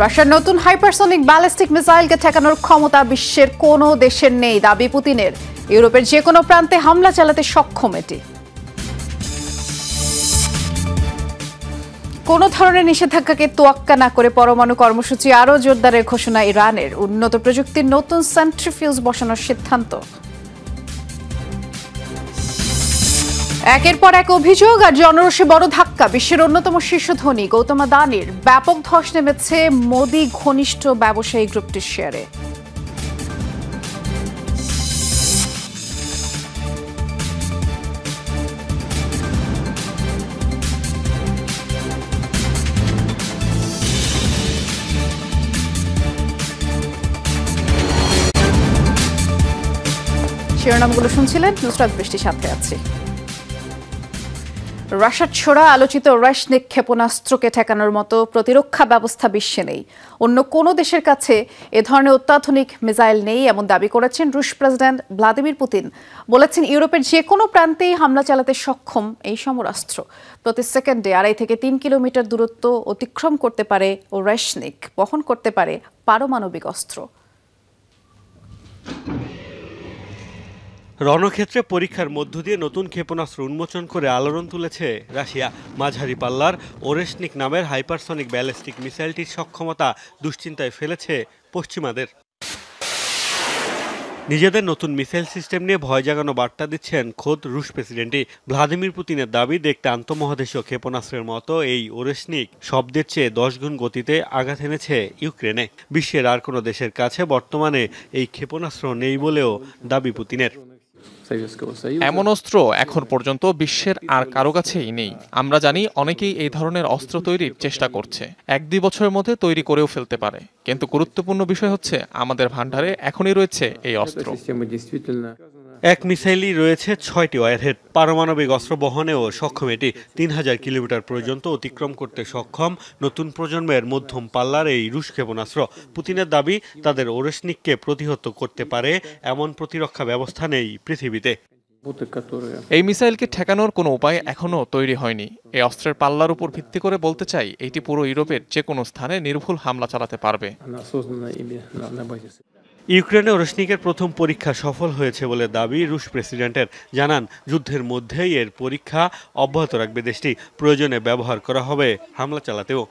রাশিয়ার নতুন hypersonic ballistic মিসাইলকে ঠেকানোর ক্ষমতা বিশ্বের কোনো দেশের নেই, দাবি পুতিনের। ইউরোপের যে কোনো প্রান্তে হামলা চালাতে সক্ষম এটি। কোনো ধরনের নিষেধাজ্ঞাকে তোয়াক্কা না করে পরমাণু কর্মসূচি আরও জোরদারের ঘোষণা ইরানের। উন্নত প্রযুক্তির নতুন সেন্ট্রিফিউজ বসানোর সিদ্ধান্ত। একের পর এক অভিযোগ আর জনরোষে বড় ধাক্কা। বিশ্বের অন্যতম শীর্ষ ধনী গৌতম আদানির ব্যাপক ধস নেমেছে মোদি ঘনিষ্ঠ ব্যবসায়ী গ্রুপটির শেয়ারে। শিরোনামগুলো শুনছিলেন, নুসরাত বৃষ্টির সাথে আছি। রাশিয়ার ছোড়া আলোচিত ওরেশনিক ক্ষেপণাস্ত্রকে ঠেকানোর মতো প্রতিরক্ষা ব্যবস্থা বিশ্বে নেই। অন্য কোনো দেশের কাছে এ ধরনের অত্যাধুনিক মিসাইল নেই, এমন দাবি করেছেন রুশ প্রেসিডেন্ট ভ্লাদিমির পুতিন। বলেছেন ইউরোপের যে কোনো প্রান্তেই হামলা চালাতে সক্ষম এই সমরাস্ত্র। প্রতি সেকেন্ডে 2.5 থেকে 3 কিলোমিটার দূরত্ব অতিক্রম করতে পারে ওরেশনিক, বহন করতে পারে পারমাণবিক অস্ত্র। রণক্ষেত্রে পরীক্ষার মধ্য দিয়ে নতুন ক্ষেপণাস্ত্র উন্মোচন করে আলোড়ন তুলেছে রাশিয়া। মাঝারি পাল্লার ওরেশনিক নামের হাইপারসনিক ব্যালিস্টিক মিসাইলটির সক্ষমতা দুশ্চিন্তায় ফেলেছে পশ্চিমাদের। নিজেদের নতুন মিসাইল সিস্টেম নিয়ে ভয় জাগানো বার্তা দিচ্ছেন খোদ রুশ প্রেসিডেন্টই। ভ্লাদিমির পুতিনের দাবি, দেখতে আন্তঃমহাদেশীয় ক্ষেপণাস্ত্রের মতো এই ওরেশনিক শব্দের চেয়ে 10 গুণ গতিতে আঘাত এনেছে ইউক্রেনে। বিশ্বের আর কোনো দেশের কাছে বর্তমানে এই ক্ষেপণাস্ত্র নেই বলেও দাবি পুতিনের। এমন অস্ত্র এখন পর্যন্ত বিশ্বের আর কারো কাছেই নেই। আমরা জানি অনেকেই এই ধরনের অস্ত্র তৈরির চেষ্টা করছে, 1-2 বছরের মধ্যে তৈরি করেও ফেলতে পারে, কিন্তু গুরুত্বপূর্ণ বিষয় হচ্ছে আমাদের ভান্ডারে এখনই রয়েছে এই অস্ত্র। এক মিসাইলই রয়েছে 6টি ওয়ারহেড। পারমাণবিক অস্ত্র বহনেও সক্ষম এটি। 3000 কিলোমিটার পর্যন্ত অতিক্রম করতে সক্ষম নতুন প্রজন্মের মধ্যম পাল্লার এই রুশ ক্ষেপণাস্ত্র। পুতিনের দাবি, তাদের ওরেশনিককে প্রতিহত করতে পারে এমন প্রতিরক্ষা ব্যবস্থা নেই পৃথিবীতে। এই মিসাইলকে ঠেকানোর কোনো উপায় এখনো তৈরি হয়নি। এই অস্ত্রের পাল্লার উপর ভিত্তি করে বলতে চাই, এটি পুরো ইউরোপের যে কোনো স্থানে নির্ভুল হামলা চালাতে পারবে। ইউক্রেনে ওরেশনিকের প্রথম পরীক্ষা সফল হয়েছে বলে দাবি রুশ প্রেসিডেন্টের। জানান, যুদ্ধের মধ্যেই এর পরীক্ষা অব্যাহত রাখবে দেশটি। প্রয়োজনে ব্যবহার করা হবে হামলা চালাতেও।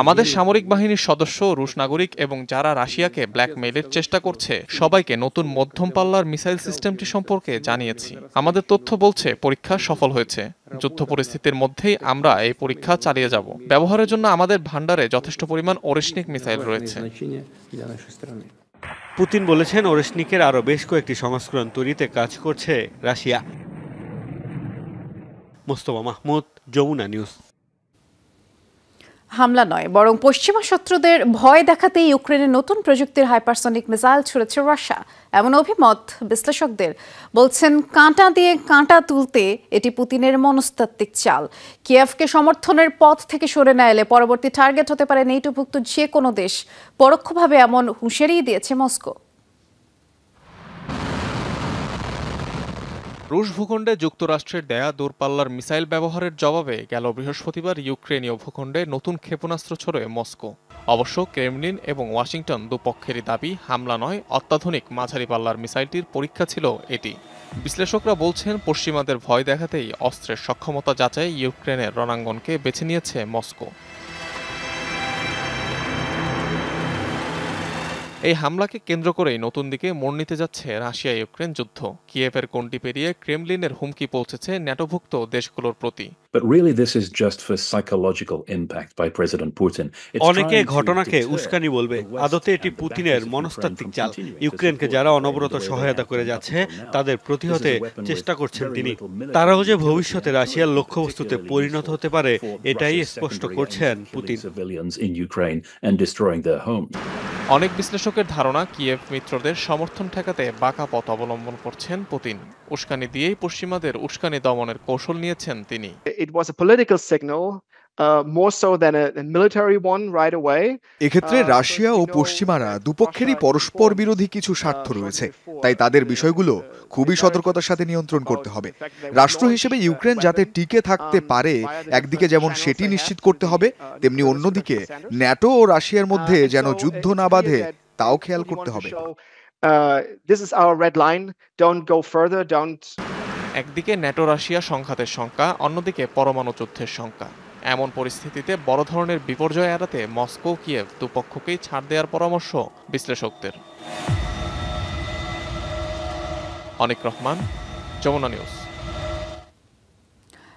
আমাদের সামরিক বাহিনীর সদস্য, রুশ নাগরিক এবং যারা রাশিয়াকে ব্ল্যাকমেইলের চেষ্টা করছে সবাইকে নতুন মধ্যম পাল্লার মিসাইল সিস্টেমটি সম্পর্কে জানিয়েছি। আমাদের তথ্য বলছে পরীক্ষা সফল হয়েছে। যুদ্ধ পরিস্থিতির মধ্যেই আমরা এই পরীক্ষা চালিয়ে যাব। ব্যবহারের জন্য আমাদের ভান্ডারে যথেষ্ট পরিমাণ ওরেশনিক মিসাইল রয়েছে। পুতিন বলেছেন, ওরেশনিকের আরও বেশ কয়েকটি সংস্করণ তৈরিতে কাজ করছে রাশিয়া। মোস্তফা মাহমুদ, যমুনা নিউজ। হামলা নয়, বরং পশ্চিমা শত্রুদের ভয় দেখাতেই ইউক্রেনের নতুন প্রযুক্তির হাইপারসনিক মিসাইল ছুড়েছে রাশিয়া, এমন অভিমত বিশ্লেষকদের। বলছেন, কাঁটা দিয়ে কাঁটা তুলতে এটি পুতিনের মনস্তাত্ত্বিক চাল। কিয়েভকে সমর্থনের পথ থেকে সরে না এলে পরবর্তী টার্গেট হতে পারে নেটোভুক্ত যে কোনো দেশ। পরোক্ষভাবে এমন হুঁশিয়ারি দিয়েছে মস্কো। রুশ ভূখণ্ডে যুক্তরাষ্ট্রের দেয়া দূরপাল্লার মিসাইল ব্যবহারের জবাবে গেল বৃহস্পতিবার ইউক্রেনীয় ভূখণ্ডে নতুন ক্ষেপণাস্ত্র ছোড়ে মস্কো। অবশ্য ক্রেমলিন এবং ওয়াশিংটন দুপক্ষেরই দাবি, হামলা নয়, অত্যাধুনিক মাঝারি পাল্লার মিসাইলটির পরীক্ষা ছিল এটি। বিশ্লেষকরা বলছেন, পশ্চিমাদের ভয় দেখাতেই অস্ত্রের সক্ষমতা যাচাই ইউক্রেনের রণাঙ্গনকে বেছে নিয়েছে মস্কো। এই হামলাকে কেন্দ্র করেই নতুন দিকে মোড় নিতে যাচ্ছে রাশিয়া ইউক্রেন যুদ্ধ। কিয়েভের গণ্ডি পেরিয়ে ক্রেমলিনের হুমকি পৌঁছেছে ন্যাটোভুক্ত দেশগুলোর প্রতি। অনেকে ঘটনাকে উস্কানি বলবে, আদতে এটি পুতিনের মনস্তাত্ত্বিক চাল। ইউক্রেনকে যারা অনবরত সহায়তা করে যাচ্ছে তাদের প্রতিহতে চেষ্টা করছেন তিনি। তারাও যে ভবিষ্যতে রাশিয়ার লক্ষ্যবস্তুতে পরিণত হতে পারে এটাই স্পষ্ট করছেন পুতিন। অনেক বিশ্লেষকের ধারণা, কিয়েভ মিত্রদের সমর্থন ঠেকাতে বাঁকা পথ অবলম্বন করছেন পুতিন। উস্কানি দিয়েই পশ্চিমাদের উস্কানি দমনের কৌশল নিয়েছেন তিনি। It was a political signal more so than a military one right away. এক্ষেত্রে রাশিয়া ও পশ্চিমারা দুপক্ষেরই পরস্পর বিরোধী কিছু স্বার্থ রয়েছে, তাই তাদের বিষয়গুলো খুবই সতর্কতার সাথে নিয়ন্ত্রণ করতে হবে। রাষ্ট্র হিসেবে ইউক্রেন যাতে টিকে থাকতে পারে, একদিকে যেমন সেটি নিশ্চিত করতে হবে, তেমনি অন্যদিকে ন্যাটো ও রাশিয়ার মধ্যে যেন যুদ্ধ না বাধে তাও খেয়াল করতে হবে। This is our red line. Don't go further. Don't. একদিকে ন্যাটো রাশিয়া সংঘাতের শঙ্কা, অন্যদিকে পরমাণু যুদ্ধের শঙ্কা। এমন পরিস্থিতিতে বড় ধরনের বিপর্যয় এড়াতে মস্কো কিয়েভ দুপক্ষকেই ছাড় দেওয়ার পরামর্শ বিশ্লেষকদের। অনিক রহমান, যমুনা নিউজ।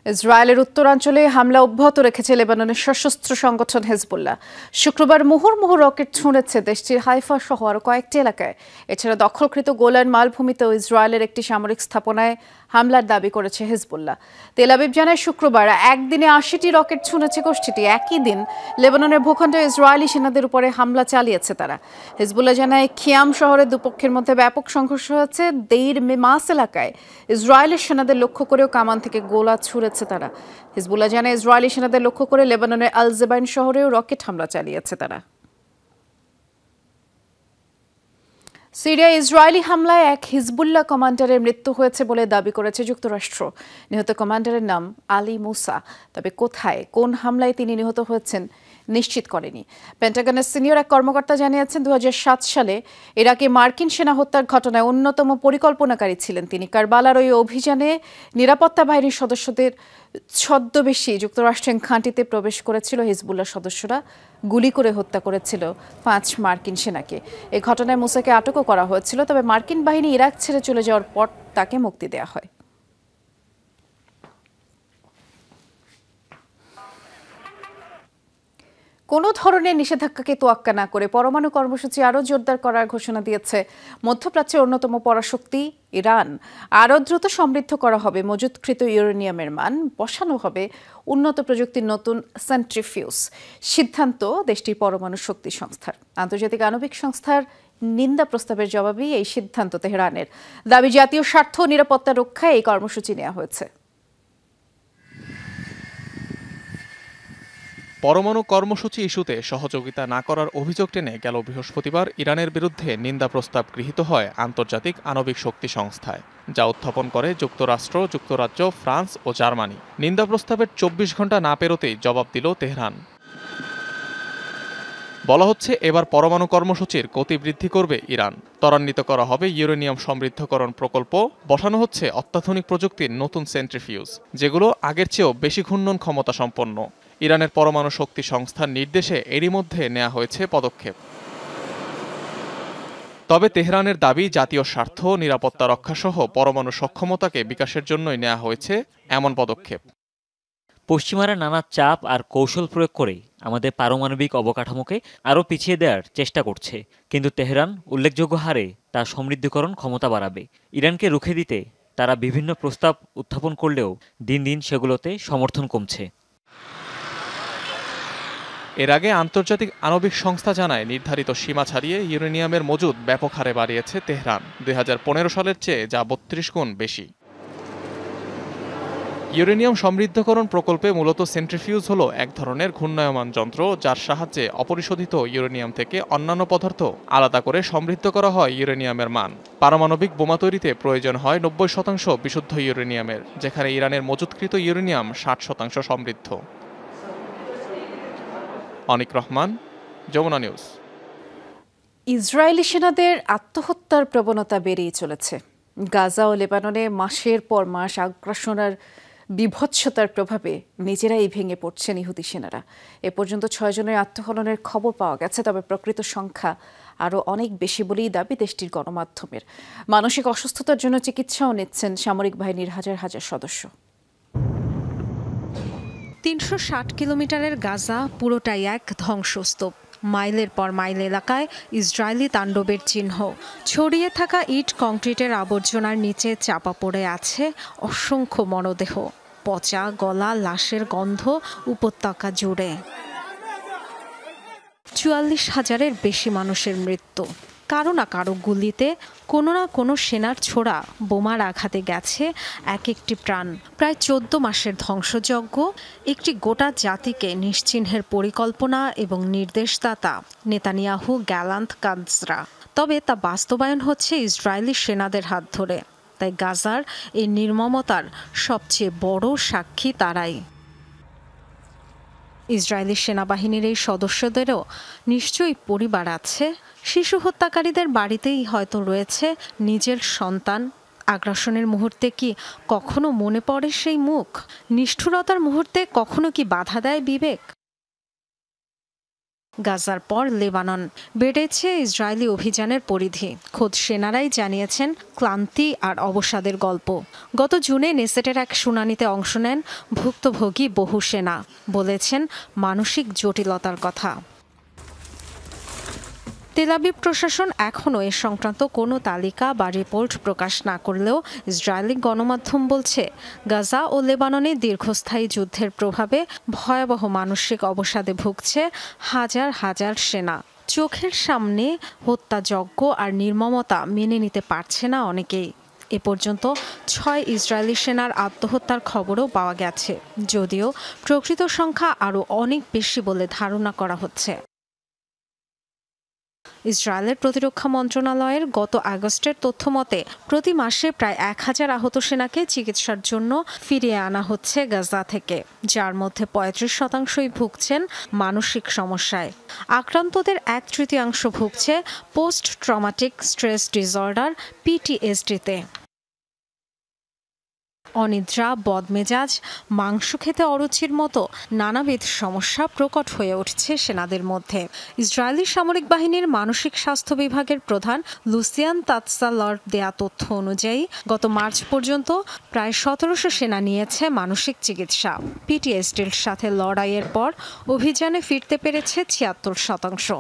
ইসরায়েলের উত্তরাঞ্চলে হামলা অব্যাহত রেখেছে লেবাননের সশস্ত্র সংগঠন হেজবুল্লাহ। শুক্রবার মুহুর্মুহু রকেট ছুঁড়েছে দেশটির হাইফা সহ আরও কয়েকটি এলাকায়। এছাড়া দখলকৃত গোলান মালভূমিতেও ইসরায়েলের একটি সামরিক স্থাপনায় হামলার দাবি করেছে হেজবুল্লাহ। তেল আবিব জানায় শুক্রবার একদিনে ৮০টি রকেট ছুঁড়েছে গোষ্ঠীটি। একই দিন লেবাননের ভূখণ্ডে ইসরায়েলি সেনাদের উপরে হামলা চালিয়েছে তারা। হেজবুল্লাহ জানায় খিয়াম শহরে দুপক্ষের মধ্যে ব্যাপক সংঘর্ষ হয়েছে। দেইর মেমাস এলাকায় ইসরায়েলের সেনাদের লক্ষ্য করেও কামান থেকে গোলা ছুঁড়েছে তারা। হিজবুল্লাহ জানায় ইসরায়েলি সেনাদের লক্ষ্য করে লেবাননের আল জেবাইন শহরেও রকেট হামলা চালিয়েছে তারা। সিরিয়ায় ইসরায়েলি হামলায় এক হিজবুল্লাহ কমান্ডারের মৃত্যু হয়েছে বলে দাবি করেছে যুক্তরাষ্ট্র। নিহত কমান্ডারের নাম আলী মুসা, তবে কোথায় কোন হামলায় তিনি নিহত হয়েছেন নিশ্চিত করেনি। পেন্টাগনের সিনিয়র এক কর্মকর্তা জানিয়েছেন ২০০৭ সালে ইরাকে মার্কিন সেনা হত্যার ঘটনায় অন্যতম পরিকল্পনাকারী ছিলেন তিনি। কারবালার ওই অভিযানে নিরাপত্তা বাহিনীর সদস্যদের ছদ্মবেশী যুক্তরাষ্ট্রের ঘাঁটিতে প্রবেশ করেছিল হিজবুল্লাহ সদস্যরা। গুলি করে হত্যা করেছিল ৫ মার্কিন সেনাকে। এই ঘটনায় মুসাকে আটকও করা হয়েছিল, তবে মার্কিন বাহিনী ইরাক ছেড়ে চলে যাওয়ার পর তাকে মুক্তি দেওয়া হয়। কোনো ধরনের নিষেধাজ্ঞাকে তোয়াক্কা না করে পরমাণু কর্মসূচি আরও জোরদার করার ঘোষণা দিয়েছে মধ্যপ্রাচ্যের অন্যতম পরাশক্তি ইরান। আরও দ্রুত সমৃদ্ধ করা হবে মজুতকৃত ইউরেনিয়ামের মান, বসানো হবে উন্নত প্রযুক্তির নতুন সেন্ট্রিফিউজ। সিদ্ধান্ত দেশটির পরমাণু শক্তি সংস্থার। আন্তর্জাতিক আণবিক সংস্থার নিন্দা প্রস্তাবের জবাবেই এই সিদ্ধান্ত তেহরানের। দাবি, জাতীয় স্বার্থ ও নিরাপত্তা রক্ষায় এই কর্মসূচি নেওয়া হয়েছে। পরমাণু কর্মসূচি ইস্যুতে সহযোগিতা না করার অভিযোগ টেনে গেল বৃহস্পতিবার ইরানের বিরুদ্ধে নিন্দা প্রস্তাব গৃহীত হয় আন্তর্জাতিক আণবিক শক্তি সংস্থায়, যা উত্থাপন করে যুক্তরাষ্ট্র, যুক্তরাজ্য, ফ্রান্স ও জার্মানি। নিন্দা প্রস্তাবের ২৪ ঘন্টা না পেরোতেই জবাব দিল তেহরান। বলা হচ্ছে এবার পরমাণু কর্মসূচির গতি বৃদ্ধি করবে ইরান। ত্বরান্বিত করা হবে ইউরেনিয়াম সমৃদ্ধকরণ প্রকল্প, বসানো হচ্ছে অত্যাধুনিক প্রযুক্তির নতুন সেন্ট্রিফিউজ, যেগুলো আগের চেয়েও বেশি ঘূর্ণন ক্ষমতা সম্পন্ন। ইরানের পরমাণু শক্তি সংস্থার নির্দেশে এরই মধ্যে নেওয়া হয়েছে পদক্ষেপ। তবে তেহরানের দাবি, জাতীয় স্বার্থ, নিরাপত্তা রক্ষাসহ পরমাণু সক্ষমতাকে বিকাশের জন্যই নেওয়া হয়েছে এমন পদক্ষেপ। পশ্চিমারা নানা চাপ আর কৌশল প্রয়োগ করে আমাদের পারমাণবিক অবকাঠামোকে আরও পিছিয়ে দেওয়ার চেষ্টা করছে, কিন্তু তেহরান উল্লেখযোগ্য হারে তার সমৃদ্ধকরণ ক্ষমতা বাড়াবে। ইরানকে রুখে দিতে তারা বিভিন্ন প্রস্তাব উত্থাপন করলেও দিন দিন সেগুলোতে সমর্থন কমছে। এর আগে আন্তর্জাতিক আণবিক সংস্থা জানায়, নির্ধারিত সীমা ছাড়িয়ে ইউরেনিয়ামের মজুদ ব্যাপক হারে বাড়িয়েছে তেহরান। ২০১৫ সালের চেয়ে যা ৩২ গুণ বেশি। ইউরেনিয়াম সমৃদ্ধকরণ প্রকল্পে মূলত সেন্ট্রিফিউজ হলো এক ধরনের ঘূর্ণায়মান যন্ত্র, যার সাহায্যে অপরিশোধিত ইউরেনিয়াম থেকে অন্যান্য পদার্থ আলাদা করে সমৃদ্ধ করা হয় ইউরেনিয়ামের মান। পারমাণবিক বোমা তৈরিতে প্রয়োজন হয় ৯০% বিশুদ্ধ ইউরেনিয়ামের, যেখানে ইরানের মজুতকৃত ইউরেনিয়াম ৬০% সমৃদ্ধ। অনিক রহমান, যমুনা নিউজ। ইসরায়েলি সেনাদের আত্মহত্যার প্রবণতা বেড়েই চলেছে। গাজা ও লেবাননে মাসের পর মাস আগ্রাসনের বিভৎসতার প্রভাবে নিজেরাই ভেঙে পড়ছেন ইহুদি সেনারা। এ পর্যন্ত ৬ জনের আত্মহননের খবর পাওয়া গেছে, তবে প্রকৃত সংখ্যা আরও অনেক বেশি বলেই দাবি দেশটির গণমাধ্যমের। মানসিক অসুস্থতার জন্য চিকিৎসাও নিচ্ছেন সামরিক বাহিনীর হাজার হাজার সদস্য। ৩৬০ কিলোমিটারের গাজা পুরোটাই এক ধ্বংসস্তূপ। মাইলের পর মাইল এলাকায় ইসরায়েলি তাণ্ডবের চিহ্ন। ছড়িয়ে থাকা ইট কংক্রিটের আবর্জনার নিচে চাপা পড়ে আছে অসংখ্য মরদেহ। পচা গলা লাশের গন্ধ উপত্যকা জুড়ে। ৪৪,০০০-এর বেশি মানুষের মৃত্যু। কারো না কারো গুলিতে কোনো না কোনো সেনার ছোড়া বোমার আঘাতে গেছে এক একটি প্রাণ। প্রায় 14 মাসের ধ্বংসযজ্ঞ, একটি গোটা জাতিকে নিশ্চিহ্নের পরিকল্পনা এবং নির্দেশদাতা নেতানিয়াহু গ্যালান্ট কাজরা। তবে তা বাস্তবায়ন হচ্ছে ইসরায়েলি সেনাদের হাত ধরে। তাই গাজার এই নির্মমতার সবচেয়ে বড় সাক্ষী তারাই। ইসরায়েলি সেনাবাহিনীর এই সদস্যদেরও নিশ্চয়ই পরিবার আছে। শিশু হত্যাকারীদের বাড়িতেই হয়তো রয়েছে নিজের সন্তান। আগ্রাসনের মুহূর্তে কি কখনো মনে পড়ে সেই মুখ? নিষ্ঠুরতার মুহূর্তে কখনো কি বাধা দেয় বিবেক? গাজার পর লেবানন, বেড়েছে ইসরায়েলি অভিযানের পরিধি। খোদ সেনারাই জানিয়েছেন ক্লান্তি আর অবসাদের গল্প। গত জুনে নেসেটের এক শুনানিতে অংশ নেন ভুক্তভোগী বহু সেনা, বলেছেন মানসিক জটিলতার কথা। তেল আবিব প্রশাসন এখনও এ সংক্রান্ত কোনো তালিকা বা রিপোর্ট প্রকাশ না করলেও ইসরায়েলি গণমাধ্যম বলছে গাজা ও লেবাননে দীর্ঘস্থায়ী যুদ্ধের প্রভাবে ভয়াবহ মানসিক অবসাদে ভুগছে হাজার হাজার সেনা। চোখের সামনে হত্যাযজ্ঞ আর নির্মমতা মেনে নিতে পারছে না অনেকেই। এ পর্যন্ত 6 ইসরায়েলি সেনার আত্মহত্যার খবরও পাওয়া গেছে, যদিও প্রকৃত সংখ্যা আরও অনেক বেশি বলে ধারণা করা হচ্ছে। ইসরায়েলের প্রতিরক্ষা মন্ত্রণালয়ের গত আগস্টের তথ্যমতে প্রতি মাসে প্রায় 1000 আহত সেনাকে চিকিৎসার জন্য ফিরিয়ে আনা হচ্ছে গাজা থেকে, যার মধ্যে 35% ভুগছেন মানসিক সমস্যায়। আক্রান্তদের 1/3 ভুগছে পোস্ট ট্রমাটিক স্ট্রেস ডিসঅর্ডার PTSD-তে। অনিদ্রা, বদমেজাজ, মাংস খেতে অরুচির মতো নানাবিধ সমস্যা প্রকট হয়ে উঠছে সেনাদের মধ্যে। ইসরায়েলি সামরিক বাহিনীর মানসিক স্বাস্থ্য বিভাগের প্রধান লুসিয়ান তাতসালর দেয়া তথ্য অনুযায়ী গত মার্চ পর্যন্ত প্রায় 1700 সেনা নিয়েছে মানসিক চিকিৎসা। PTSDর সাথে লড়াইয়ের পর অভিযানে ফিরতে পেরেছে 76%।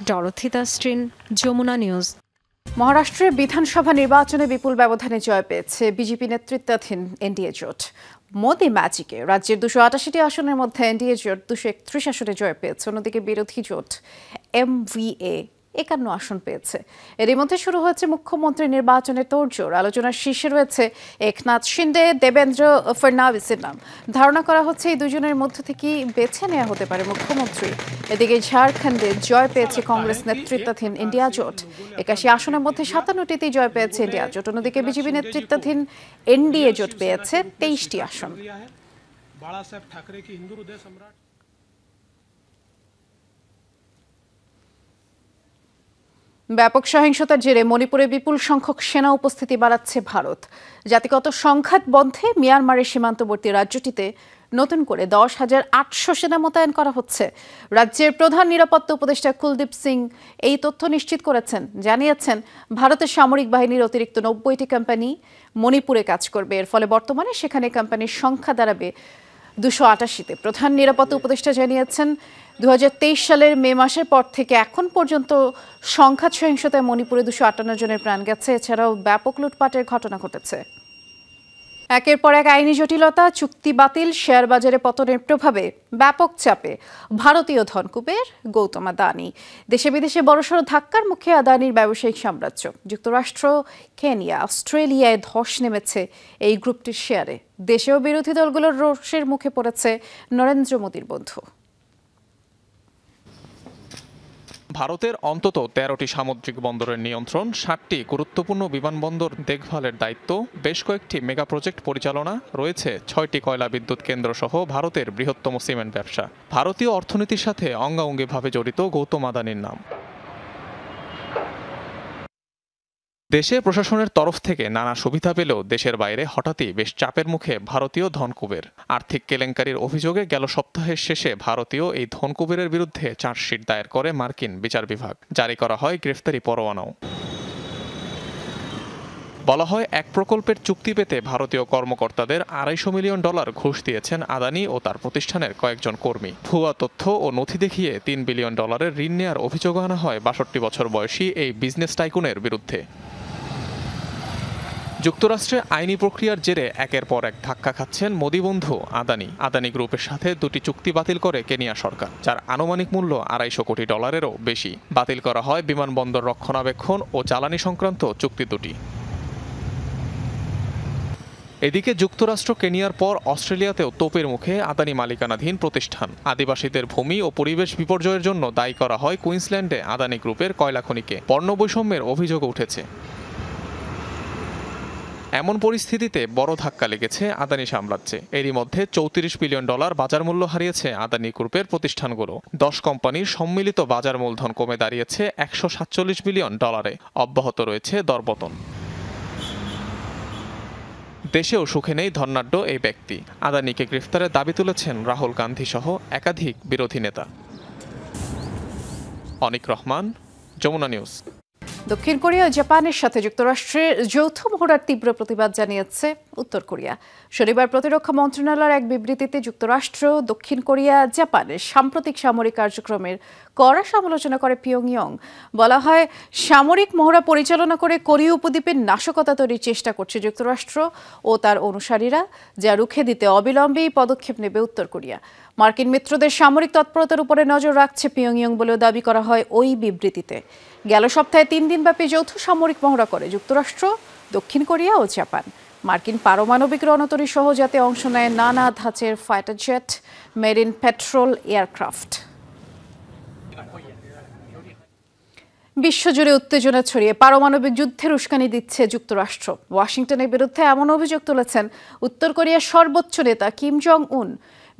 ডরথি দাস্ট্রিন, যমুনা নিউজ। মহারাষ্ট্রের বিধানসভা নির্বাচনে বিপুল ব্যবধানে জয় পেয়েছে বিজেপি নেতৃত্বাধীন এনডিএ জোট। মোদি ম্যাজিকে রাজ্যের 288টি আসনের মধ্যে এনডিএ জোট 231 আসনে জয় পেয়েছে। অন্যদিকে বিরোধী জোট MVA 51 আসন পেয়েছে। এরই মধ্যে শুরু হয়েছে মুখ্যমন্ত্রী নির্বাচনের তোড়জোড়। আলোচনার শীর্ষে রয়েছে একনাথ শিন্ডে, দেবেন্দ্র ফডনবিসের নাম। ধারণা করা হচ্ছে এই দুজনের মধ্য থেকেই বেছে নেওয়া হতে পারে মুখ্যমন্ত্রী। এদিকে ঝাড়খণ্ডে জয় পেয়েছে কংগ্রেস নেতৃত্বাধীন ইন্ডিয়া জোট। 81 আসনের মধ্যে 57টিতেই জয় পেয়েছে ইন্ডিয়া জোট। অন্যদিকে বিজেপি নেতৃত্বাধীন এনডিএ জোট পেয়েছে 23টি আসন। ব্যাপক সহিংসতার জেরে মণিপুরে বিপুল সংখ্যক সেনা উপস্থিতি বাড়াচ্ছে ভারত। জাতিগত সংঘাত বন্ধে মিয়ানমারের সীমান্তবর্তী রাজ্যটিতে নতুন করে 10,800 সেনা মোতায়েন করা হচ্ছে। রাজ্যের প্রধান নিরাপত্তা উপদেষ্টা কুলদীপ সিং এই তথ্য নিশ্চিত করেছেন। জানিয়েছেন ভারতের সামরিক বাহিনীর অতিরিক্ত 90টি কোম্পানি মণিপুরে কাজ করবে। এর ফলে বর্তমানে সেখানে কোম্পানির সংখ্যা দাঁড়াবে 288-তে। প্রধান নিরাপত্তা উপদেষ্টা জানিয়েছেন 2023 সালের মে মাসের পর থেকে এখন পর্যন্ত সংঘাত সহিংসতায় মণিপুরে 258 জনের প্রাণ গেছে। এছাড়াও ব্যাপক লুটপাটের ঘটনা ঘটেছে। একের পর এক আইনি জটিলতা, চুক্তি বাতিল, শেয়ার বাজারে পতনের প্রভাবে ব্যাপক চাপে ভারতীয় ধনকুবের গৌতম আদানি। দেশে বিদেশে বড়সড় ধাক্কার মুখে আদানির ব্যবসায়িক সাম্রাজ্য। যুক্তরাষ্ট্র, কেনিয়া, অস্ট্রেলিয়ায় ধস নেমেছে এই গ্রুপটির শেয়ারে। দেশেও বিরোধী দলগুলোর রোষের মুখে পড়েছে নরেন্দ্র মোদীর বন্ধু। ভারতের অন্তত 13টি সামুদ্রিক বন্দরের নিয়ন্ত্রণ, 60টি গুরুত্বপূর্ণ বিমানবন্দর দেখভালের দায়িত্ব, বেশ কয়েকটি মেগা প্রজেক্ট পরিচালনা, রয়েছে 6টি কয়লা বিদ্যুৎ কেন্দ্র সহ ভারতের বৃহত্তম সিমেন্ট ব্যবসা। ভারতীয় অর্থনীতির সাথে অঙ্গাঙ্গিভাবে জড়িত গৌতম আদানির নাম। দেশে প্রশাসনের তরফ থেকে নানা সুবিধা পেলেও দেশের বাইরে হঠাৎই বেশ চাপের মুখে ভারতীয় ধনকুবের। আর্থিক কেলেঙ্কারির অভিযোগে গেল সপ্তাহের শেষে ভারতীয় এই ধনকুবেরের বিরুদ্ধে চার্জশিট দায়ের করে মার্কিন বিচার বিভাগ। জারি করা হয় গ্রেফতারি পরোয়ানাও। বলা হয় এক প্রকল্পের চুক্তি পেতে ভারতীয় কর্মকর্তাদের $250 মিলিয়ন ঘুষ দিয়েছেন আদানি ও তার প্রতিষ্ঠানের কয়েকজন কর্মী। ভুয়া তথ্য ও নথি দেখিয়ে $3 বিলিয়ন ঋণ নেওয়ার অভিযোগ আনা হয় 62 বছর বয়সী এই বিজনেস টাইকুনের বিরুদ্ধে। যুক্তরাষ্ট্রে আইনি প্রক্রিয়ার জেরে একের পর এক ধাক্কা খাচ্ছেন মোদি বন্ধু আদানি। আদানি গ্রুপের সাথে 2টি চুক্তি বাতিল করে কেনিয়া সরকার, যার আনুমানিক মূল্য $250 কোটি বেশি। বাতিল করা হয় বিমানবন্দর রক্ষণাবেক্ষণ ও জ্বালানি সংক্রান্ত চুক্তি 2টি। এদিকে যুক্তরাষ্ট্র কেনিয়ার পর অস্ট্রেলিয়াতেও তোপের মুখে আদানি মালিকানাধীন প্রতিষ্ঠান। আদিবাসীদের ভূমি ও পরিবেশ বিপর্যয়ের জন্য দায়ী করা হয় কুইন্সল্যান্ডে আদানি গ্রুপের কয়লা খনিকে। বর্ণ বৈষম্যের অভিযোগ উঠেছে। এমন পরিস্থিতিতে বড় ধাক্কা লেগেছে আদানি সাম্রাজ্যে। এরই মধ্যে $34 বিলিয়ন বাজার মূল্য হারিয়েছে আদানি গ্রুপের প্রতিষ্ঠানগুলো। 10 কোম্পানির সম্মিলিত বাজার মূলধন কমে দাঁড়িয়েছে $147 বিলিয়ন। অব্যাহত রয়েছে দরপতন। দেশেও সুখে নেই ধনাঢ্য এই ব্যক্তি। আদানিকে গ্রেফতারের দাবি তুলেছেন রাহুল গান্ধী সহ একাধিক বিরোধী নেতা। অনিক রহমান, যমুনা নিউজ। দক্ষিণ কোরিয়া ও জাপানের সাথে যুক্তরাষ্ট্রের যৌথ মহড়ার তীব্র প্রতিবাদ জানিয়েছে উত্তর কোরিয়া। শনিবার প্রতিরক্ষা মন্ত্রণালয়ের এক বিবৃতিতে যুক্তরাষ্ট্র, দক্ষিণ কোরিয়া, জাপানের সাম্প্রতিক সামরিক কার্যক্রমের কড়া সমালোচনা করে পিয়ংইয়ং। বলা হয়, সামরিক মহড়া পরিচালনা করে কোরীয় উপদ্বীপের নাশকতা তৈরির চেষ্টা করছে যুক্তরাষ্ট্র ও তার অনুসারীরা, যা রুখে দিতে অবিলম্বেই পদক্ষেপ নেবে উত্তর কোরিয়া। মার্কিন মিত্রদের সামরিক তৎপরতার উপরে নজর রাখছে পিয়ংইয়ং বলেও দাবি করা হয় ওই বিবৃতিতে। গেল সপ্তাহে 3 দিনব্যাপী যৌথ সামরিক মহড়া করে যুক্তরাষ্ট্র, দক্ষিণ কোরিয়া ও জাপান। মার্কিন পারমাণবিক রণতরী সহ যাতে অংশ নেয় নানা ধাঁচের fighter jet, marine petrol aircraft. বিশ্বজুড়ে উত্তেজনা ছড়িয়ে পারমাণবিক যুদ্ধের উস্কানি দিচ্ছে যুক্তরাষ্ট্র। ওয়াশিংটনের বিরুদ্ধে এমন অভিযোগ তুলেছেন উত্তর কোরিয়ার সর্বোচ্চ নেতা কিম জং উন।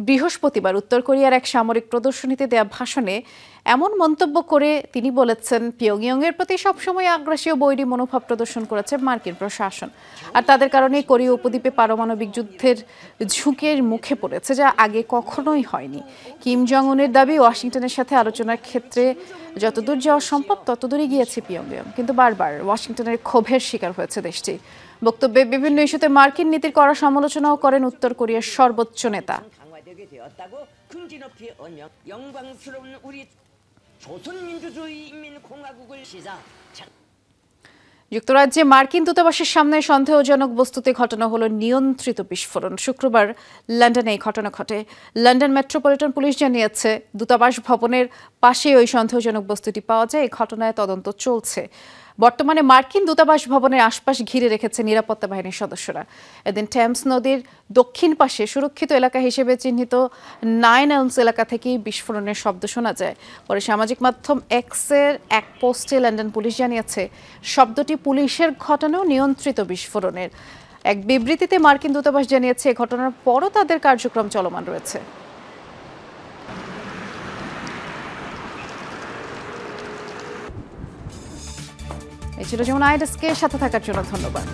বৃহস্পতিবার উত্তর কোরিয়ার এক সামরিক প্রদর্শনীতে দেয়া ভাষণে এমন মন্তব্য করে তিনি বলেছেন, পিয়ংইয়ংয়ের প্রতি সবসময় আগ্রাসী ও বৈরী মনোভাব প্রদর্শন করেছে মার্কিন প্রশাসন, আর তাদের কারণে কোরীয় উপদ্বীপে পারমাণবিক যুদ্ধের ঝুঁকির মুখে পড়েছে, যা আগে কখনোই হয়নি। কিম জং উনের দাবি, ওয়াশিংটনের সাথে আলোচনার ক্ষেত্রে যতদূর যাওয়া সম্ভব ততদূরই গিয়েছে পিয়ংইয়ং, কিন্তু বারবার ওয়াশিংটনের ক্ষোভের শিকার হয়েছে দেশটি। বক্তব্যে বিভিন্ন ইস্যুতে মার্কিন নীতির কড়া সমালোচনাও করেন উত্তর কোরিয়ার সর্বোচ্চ নেতা। যুক্তরাজ্যে মার্কিন দূতাবাসের সামনে সন্দেহজনক বস্তুতে ঘটনা হলো নিয়ন্ত্রিত বিস্ফোরণ। শুক্রবার লন্ডনে এই ঘটনা ঘটে। লন্ডন মেট্রোপলিটন পুলিশ জানিয়েছে, দূতাবাস ভবনের পাশে ওই সন্দেহজনক বস্তুটি পাওয়া যায়। এই ঘটনায় তদন্ত চলছে। বর্তমানে মার্কিন দূতাবাস ভবনের আশপাশ ঘিরে রেখেছে নিরাপত্তা বাহিনীর সদস্যরা। এদিন টেমস নদীর দক্ষিণ পাশে সুরক্ষিত এলাকা হিসেবে চিহ্নিত 9 এলমস এলাকা থেকে বিস্ফোরণের শব্দ শোনা যায়। পরে সামাজিক মাধ্যম এক্সের এক পোস্টে লন্ডন পুলিশ জানিয়েছে, শব্দটি পুলিশের ঘটানো নিয়ন্ত্রিত বিস্ফোরণের। এক বিবৃতিতে মার্কিন দূতাবাস জানিয়েছে, এই ঘটনার পরও তাদের কার্যক্রম চলমান রয়েছে। এই ছিল যমুনা আই ডেস্কের সাথে থাকার জন্য ধন্যবাদ।